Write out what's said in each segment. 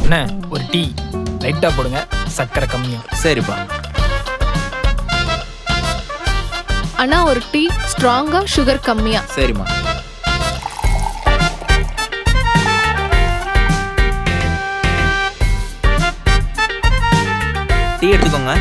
என்ன ஒரு டீ லைட்டாக போடுங்க, சர்க்கரை கம்மியா. சரிப்பா. அண்ணா ஒரு டீ ஸ்ட்ராங்கா, சுகர் கம்மியா. சரிம்மா. டீ எடுத்துக்கோங்க.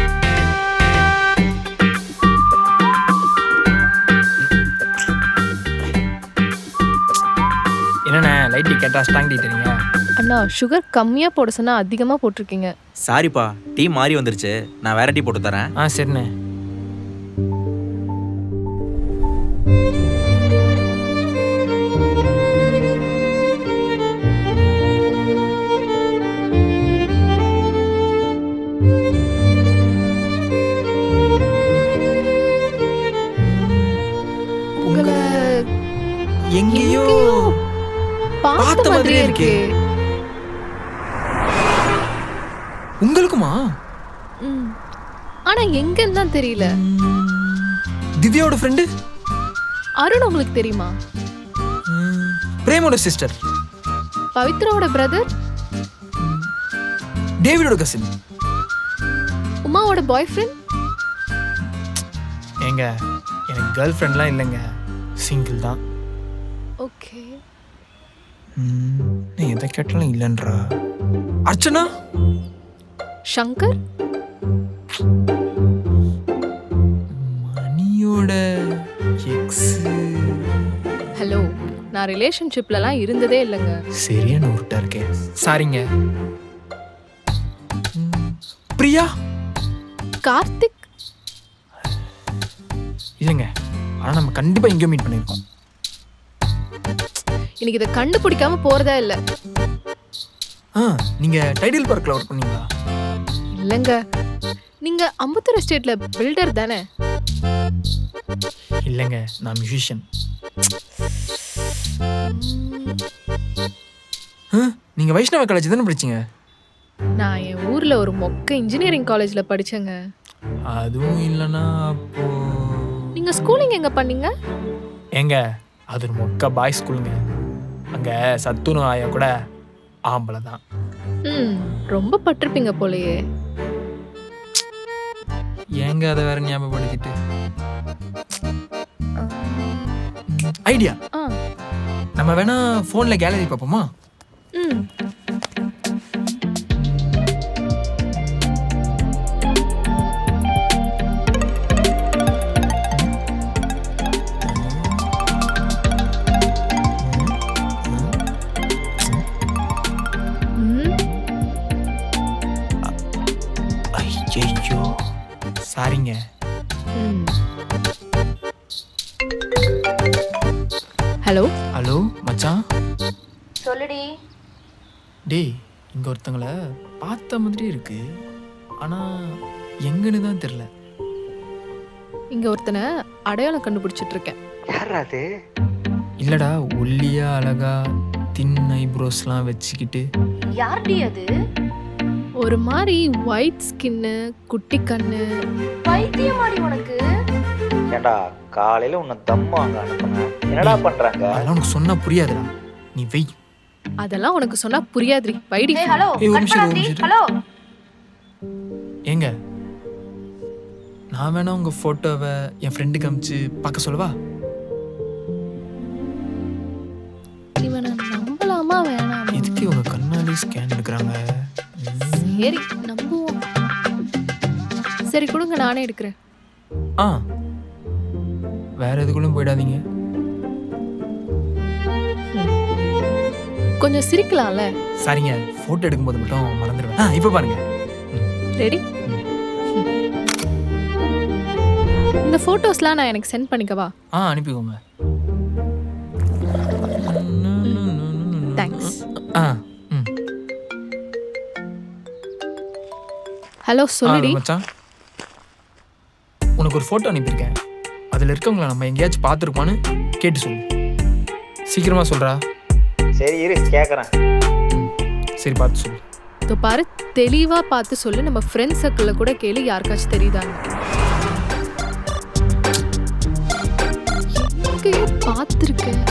என்னண்ணே லைட் டீ கேட்டால் ஸ்ட்ராங் டீ தரீங்க? அண்ணா சுகர் கம்மியா போட சொன்னா அதிகமா போட்டிருக்கீங்க. சாரிப்பா, டீ மாறி வந்துருச்சு. நான் வேற டீ போட்டு தரேன். சரிண்ணே. உங்களை எங்கேயோ பார்த்த மாதிரியே இருக்கு. உங்களுக்குமா? ஆனா எங்கன்னு தான் தெரியல. திவ்யாவோட ஃப்ரெண்டு அருண் உங்களுக்கு தெரியுமா? பிரேமோட சிஸ்டர். பவித்ராவோட பிரதர். டேவிடோட கசின். உமாவோட பாய் ஃப்ரெண்ட். ஏங்க எனக்கு கேர்ள் ஃப்ரெண்ட்லாம் இல்லைங்க, சிங்கிள் தான். ஓகே. நீ எதை கேட்டாலும் இல்லைன்றா. அர்ச்சனா. சங்கர். மணியோட எக்ஸ். ஹலோ, நான் ரிலேஷன்ஷிப்லலாம் இருந்ததே இல்லைங்க. சரியான உருட்டா இருக்கேன். சாரிங்க. பிரியா. கார்த்திக். இல்லைங்க, ஆனால் நம்ம கண்டிப்பாக எங்கேயோ மீட் பண்ணியிருக்கோம். இன்னைக்கு இதை கண்டுபிடிக்காம போறதா இல்ல. நீங்கள் டைடில் பார்க்கில் ஒர்க் பண்ணீங்களா? இல்லைங்க, நீங்க அம்பத்தூர் எஸ்டேட்ல பில்டர் தானே? இல்லைங்க, நான் மியூசிஷியன். நீங்கள் வைஷ்ணவ காலேஜ் தானே படிச்சீங்க? நான் என் ஊர்ல ஒரு மொக்க இன்ஜினியரிங் காலேஜ்ல படிச்சேங்க. அதுவும் இல்லைன்னா அப்போ நீங்க ஸ்கூலிங் எங்க பண்ணீங்க? ஏங்க அது ஒரு மொக்க பாய் ஸ்கூலுங்க. அங்கே சத்துணு ஆயா கூட ஆம்பளை தான். ரொம்ப பட்டிருப்பீங்க போலயே. ஏங்க அதை வேற ஞாபகப்படுத்திட்டு. ஐடியா, நம்ம வேணா ஃபோனில் கேலரி பார்ப்போமா? ஐயோ சாரிங்க. ஹலோ. ஹலோ மச்சான். சொல்லுடி. டேய், இங்கே ஒருத்தங்களை பார்த்த மாதிரி இருக்கு, ஆனால் எங்கன்னு தான் தெரில. இங்க ஒருத்தனை அடையாளம் கண்டுபிடிச்சிட்டு இருக்கேன். யார் அது? இல்லடா, ஒல்லியா அழகா தின் ஐப்ரோஸ்லாம் வச்சுக்கிட்டு. யார்டி அது? ஒரு மாதிரி ஒயிட் ஸ்கின்னு, குட்டி கண்ணு. பைத்தியமாடி உனக்கு? ஏண்டா காலையில உன்னை தம்மா அங்க அனுப்புனேன், என்னடா பண்றாங்க? அதெல்லாம் உனக்கு சொன்னா புரியாதுடா, நீ வெய். அதெல்லாம் உனக்கு சொன்னா புரியாதுரி, வைடி. ஹலோ. ஹலோ. ஏங்க, நான் வேணா உங்க போட்டோவை என் ஃப்ரெண்டுக்கு அனுப்பிச்சு பார்க்க சொல்லவா? இவனை நம்பலாமா வேணாமா? எதுக்கு இவங்க கண்ணாடி ஸ்கேன் எடுக்கிறாங்க? சரி நம்புவோம். சரி கொடுங்க, நானே எடுக்கிறேன். வேற எதுக்குள்ளும் போயிடாதீங்க. கொஞ்சம் சிரிக்கலாம்ல? சரிங்க, போட்டோ எடுக்கும்போது மட்டும் மறந்துடுவேன். இப்போ பாருங்க. ரெடி? இந்த போட்டோஸ்லாம் நான் எனக்கு சென்ட் பண்ணிக்கவா? அனுப்பிக்கோங்க. தேங்க்ஸ். ஹலோ சொல்லுடி மச்சான். உனக்கு ஒரு ஃபோட்டோ அனுப்பியிருக்கேன். அதில் இருக்கவங்கள நம்ம எங்கேயாச்சும் பார்த்துருப்பான்னு கேட்டு சொல்லு. சீக்கிரமா சொல்றா. சரி இரு கேட்குறேன். சரி பார்த்து சொல்லு. இதோ பாரு, தெளிவா பார்த்து சொல்லு. நம்ம ஃப்ரெண்ட் சர்க்கிளில் கூட கேளு, யாருக்காச்சும் தெரியுதான்னு. பார்த்துருக்கேன்.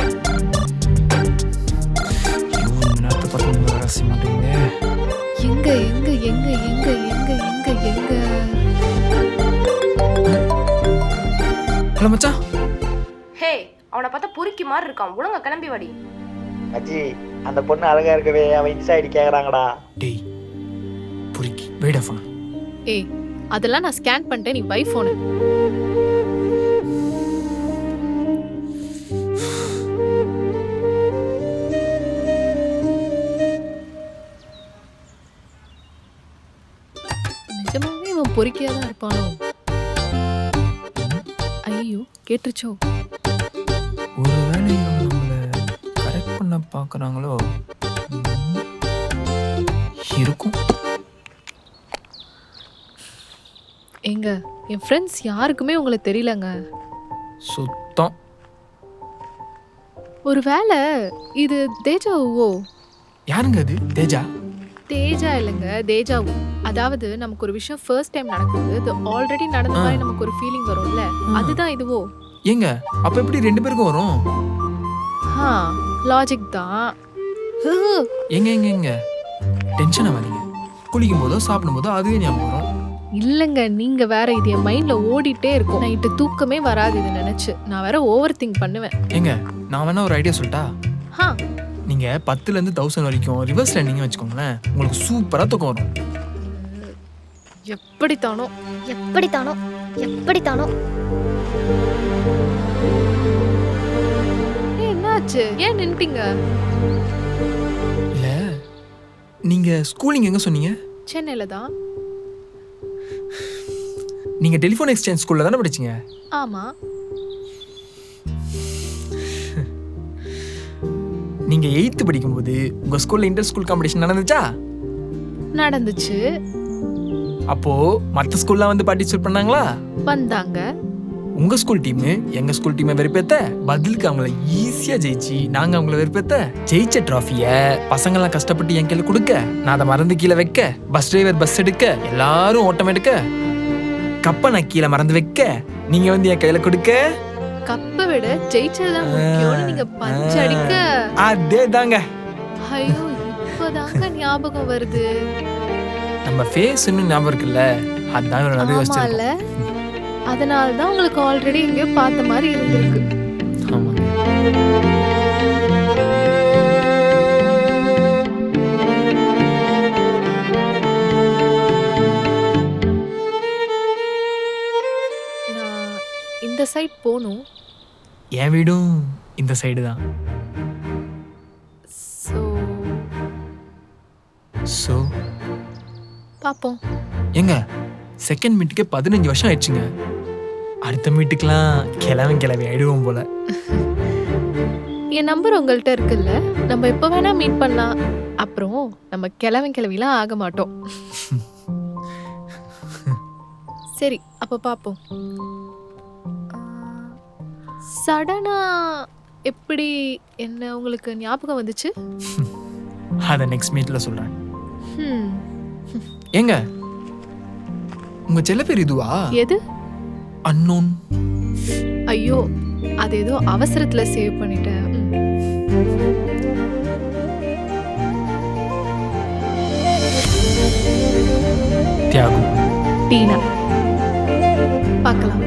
நேரத்தை பார்த்து ரசி மாட்டேங்குது. எங்க எங்க எங்க எங்க எங்க எங்க எங்க ஹலோ மச்சான். ஹே, அவனை பார்த்தா பொறுக்கி மாதிரி இருக்கான். ஒழுங்கா கிளம்பி வாடி. மச்சி அந்த பொண்ணு அழகா இருக்கவே அவன் இன்ஸ்டா ஐடி கேக்குறாங்கடா. டேய் புரிக்கி வெயிட் ஆஃப் பண்ணு. ஏய், அதெல்லாம் நான் ஸ்கேன் பண்ணிட்டேன், நீ வை ஃபோனு. நிஜமாவே இவன் பொறுக்கியா தான் இருப்பானோ? ஐயோ, கேட்டுருச்சோ? ஒருவேளை இவங்க நம்மளை கரெக்ட் பண்ண பார்க்குறாங்களோ? இருக்கும். எங்க என் ஃப்ரெண்ட்ஸ் யாருக்குமே உங்களை தெரியலங்க. சுத்தம். ஒருவேளை இது தேஜாவோ? யாருங்க அது? தேஜா? தேஜா இல்லைங்க, தேஜாவு. அதாவது நமக்கு ஒரு விஷயம் ஃபர்ஸ்ட் டைம் நடக்குது, அது ஆல்ரெடி நடந்த மாதிரி நமக்கு ஒரு ஃபீலிங் வரும்ல, அதுதான் இதுவோ? ஏங்க அப்ப எப்படி 2 பேருக்கும் வரும்? லாஜிக் தான். எங்க எங்க எங்க டென்ஷன் ஆகாதீங்க. குளிக்கும் போதோ சாப்பிடும் போதோ அதுவே ஞாபகம் வரும். இல்லைங்க, நீங்க வேற. இது என் மைண்ட்ல ஓடிட்டே இருக்கும். நைட்டு தூக்கமே வராது இது நினைச்சு. நான் வேற ஓவர் திங்க் பண்ணுவேன். ஏங்க நான் வேணா ஒரு ஐடியா சொல்லட்டா? ஹா, நீங்க 10ல இருந்து 1000 வரைக்கும் ரிவர்ஸ் ரன்னிங் வச்சுக்கோங்களேன், உங்களுக்கு சூப்பரா தூக்கம் வரும். எப்படித்தானோ எப்படித்தானோ எப்படித்தானோ. என்னாச்சு? ஏன் நின்ட்டீங்க? இல்ல நீங்க ஸ்கூலிங் எங்க சொன்னீங்க? சென்னையில தான். நீங்க டெலிஃபோன் எக்ஸ்சேஞ்ச் ஸ்கூல்ல தானே படிச்சீங்க? ஆமா. நீங்க 8th படிக்கும்போது உங்க ஸ்கூல்ல இன்டர் ஸ்கூல் காம்படிஷன் நடந்துச்சா? நடந்துச்சு. அப்போ மற்ற ஸ்கூல்ல வந்து பார்ட்டிசிபேட் பண்ணாங்களா? வந்தாங்க. உங்க ஸ்கூல் டீம் எங்க ஸ்கூல் டீமை வெறுப்பேத்த, பதிலுக்கு அவங்கள ஈஸியா ஜெயிச்சு நாங்க அவங்கள வெறுப்பேத்த, ஜெயிச்ச டிராஃபிய பசங்கெல்லாம் கஷ்டப்பட்டு என் கையில கொடுக்க, நான் அதை மறந்து கீழே வைக்க, பஸ் டிரைவர் பஸ் எடுக்க, எல்லாரும் ஓட்டம் எடுக்க, கப்பை நான் கீழே மறந்து வைக்க, நீங்க வந்து என் கையில கொடுக்க, கப்பை விட ஜெயிச்சதுதான் முக்கியம்னு நீங்க பஞ்ச் அடிக்க. அதே தாங்க. ஐயோ, இப்பதாங்க ஞாபகம் வருது. நம்ம ஃபேஸ் இன்னும் ஞாபகம் இருக்குல்ல, அதான் ஒரு நிறைய ஆமால, வச்சிருக்கோம். அதனால தான் உங்களுக்கு ஆல்ரெடி எங்கேயோ பார்த்த மாதிரி இருந்திருக்கு. ஆமா. நான் இந்த சைட் போகணும். என் வீடும் இந்த சைடு தான். ஸோ ஸோ பார்ப்போம். எங்க செகண்ட் மீட்டுக்கே 15 வருஷம் ஆயிடுச்சுங்க. அடுத்த மீட்டுக்கெல்லாம் கிளவி ஆயிடுவோம் போல. என் நம்பர் உங்கள்கிட்ட இருக்குல்ல, நம்ம எப்போ வேணா மீட் பண்ணலாம். அப்புறம் நம்ம கிளவிலாம் ஆக மாட்டோம். சரி, அப்போ பார்ப்போம். சடனா எப்படி என்ன உங்களுக்கு ஞாபகம் வந்துச்சு? அதை நெக்ஸ்ட் மீட்ல சொல்றேன். ம், ஏங்க உங்க செல்ல பேர் இதுவா? எது? அன்னோன். ஐயோ, அது ஏதோ அவசரத்துல சேவ் பண்ணிட்டேன். தியாகம். டீனா. பார்க்கலாம்.